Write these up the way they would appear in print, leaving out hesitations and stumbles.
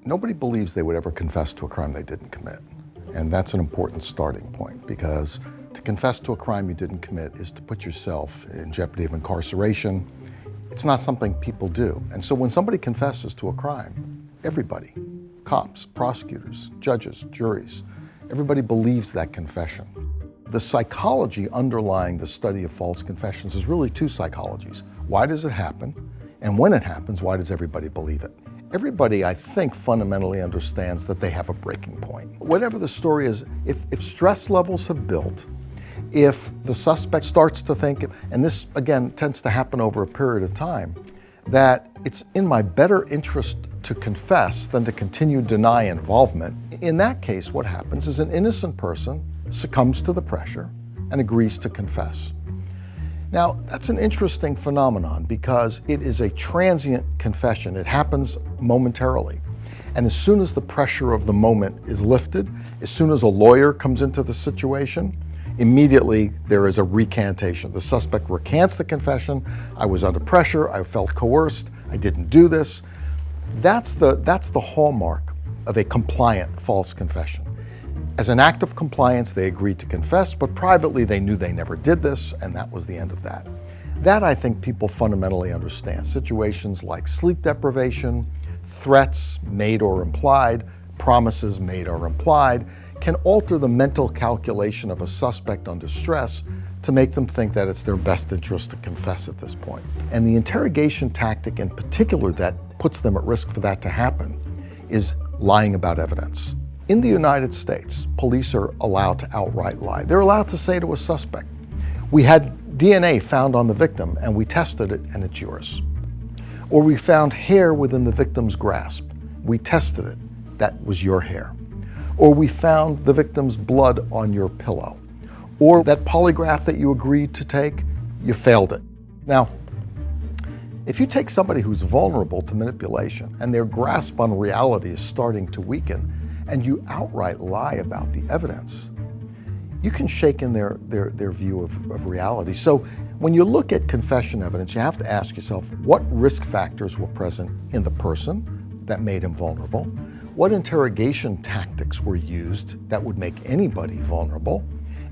Nobody believes they would ever confess to a crime they didn't commit. And that's an important starting point, because to confess to a crime you didn't commit is to put yourself in jeopardy of incarceration. It's not something people do. And so when somebody confesses to a crime, everybody, cops, prosecutors, judges, juries, everybody believes that confession. The psychology underlying the study of false confessions is really two psychologies. Why does it happen? And when it happens, why does everybody believe it? Everybody, I think, fundamentally understands that they have a breaking point. Whatever the story is, if stress levels have built, if the suspect starts to think, and this again tends to happen over a period of time, that it's in my better interest to confess than to continue deny involvement, in that case what happens is an innocent person succumbs to the pressure and agrees to confess. Now, that's an interesting phenomenon because it is a transient confession. It happens momentarily. And as soon as the pressure of the moment is lifted, as soon as a lawyer comes into the situation, immediately there is a recantation. The suspect recants the confession. I was under pressure, I felt coerced, I didn't do this. That's the hallmark of a compliant false confession. As an act of compliance, they agreed to confess, but privately they knew they never did this, and that was the end of that. That I think people fundamentally understand. Situations like sleep deprivation, threats made or implied, promises made or implied, can alter the mental calculation of a suspect under stress to make them think that it's their best interest to confess at this point. And the interrogation tactic in particular that puts them at risk for that to happen is lying about evidence. In the United States, police are allowed to outright lie. They're allowed to say to a suspect, we had DNA found on the victim and we tested it and it's yours. Or we found hair within the victim's grasp. We tested it, that was your hair. Or we found the victim's blood on your pillow. Or that polygraph that you agreed to take, you failed it. Now, if you take somebody who's vulnerable to manipulation and their grasp on reality is starting to weaken, and you outright lie about the evidence, you can shake in their view of reality. So when you look at confession evidence, you have to ask yourself, what risk factors were present in the person that made him vulnerable? What interrogation tactics were used that would make anybody vulnerable?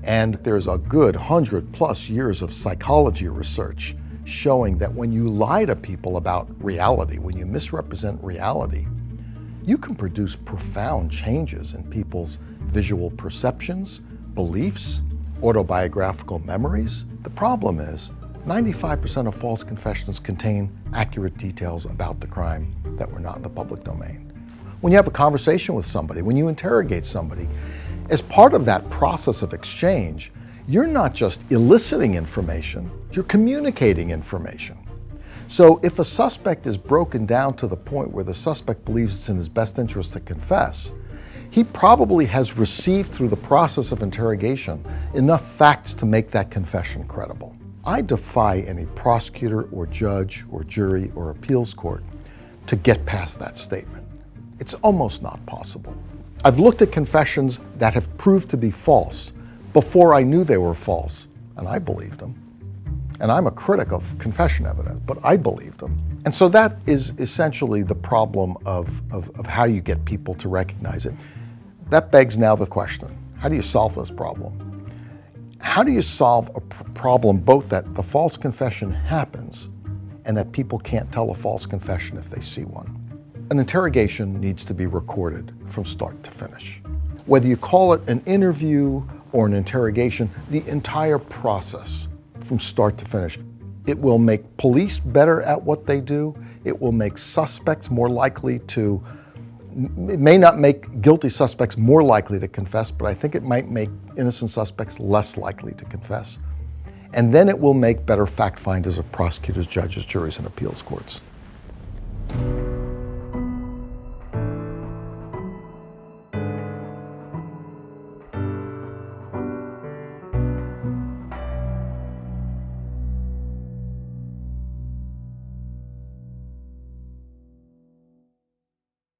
And there's a good 100+ years of psychology research showing that when you lie to people about reality, when you misrepresent reality, you can produce profound changes in people's visual perceptions, beliefs, autobiographical memories. The problem is 95% of false confessions contain accurate details about the crime that were not in the public domain. When you have a conversation with somebody, when you interrogate somebody, as part of that process of exchange, you're not just eliciting information, you're communicating information. So if a suspect is broken down to the point where the suspect believes it's in his best interest to confess, he probably has received through the process of interrogation enough facts to make that confession credible. I defy any prosecutor or judge or jury or appeals court to get past that statement. It's almost not possible. I've looked at confessions that have proved to be false before I knew they were false, and I believed them. And I'm a critic of confession evidence, but I believed them. And so that is essentially the problem of how you get people to recognize it. That begs now the question, how do you solve this problem? How do you solve a problem both that the false confession happens and that people can't tell a false confession if they see one? An interrogation needs to be recorded from start to finish. Whether you call it an interview or an interrogation, the entire process from start to finish. It will make police better at what they do. It will make suspects more likely to, it may not make guilty suspects more likely to confess, but I think it might make innocent suspects less likely to confess. And then it will make better fact finders of prosecutors, judges, juries, and appeals courts.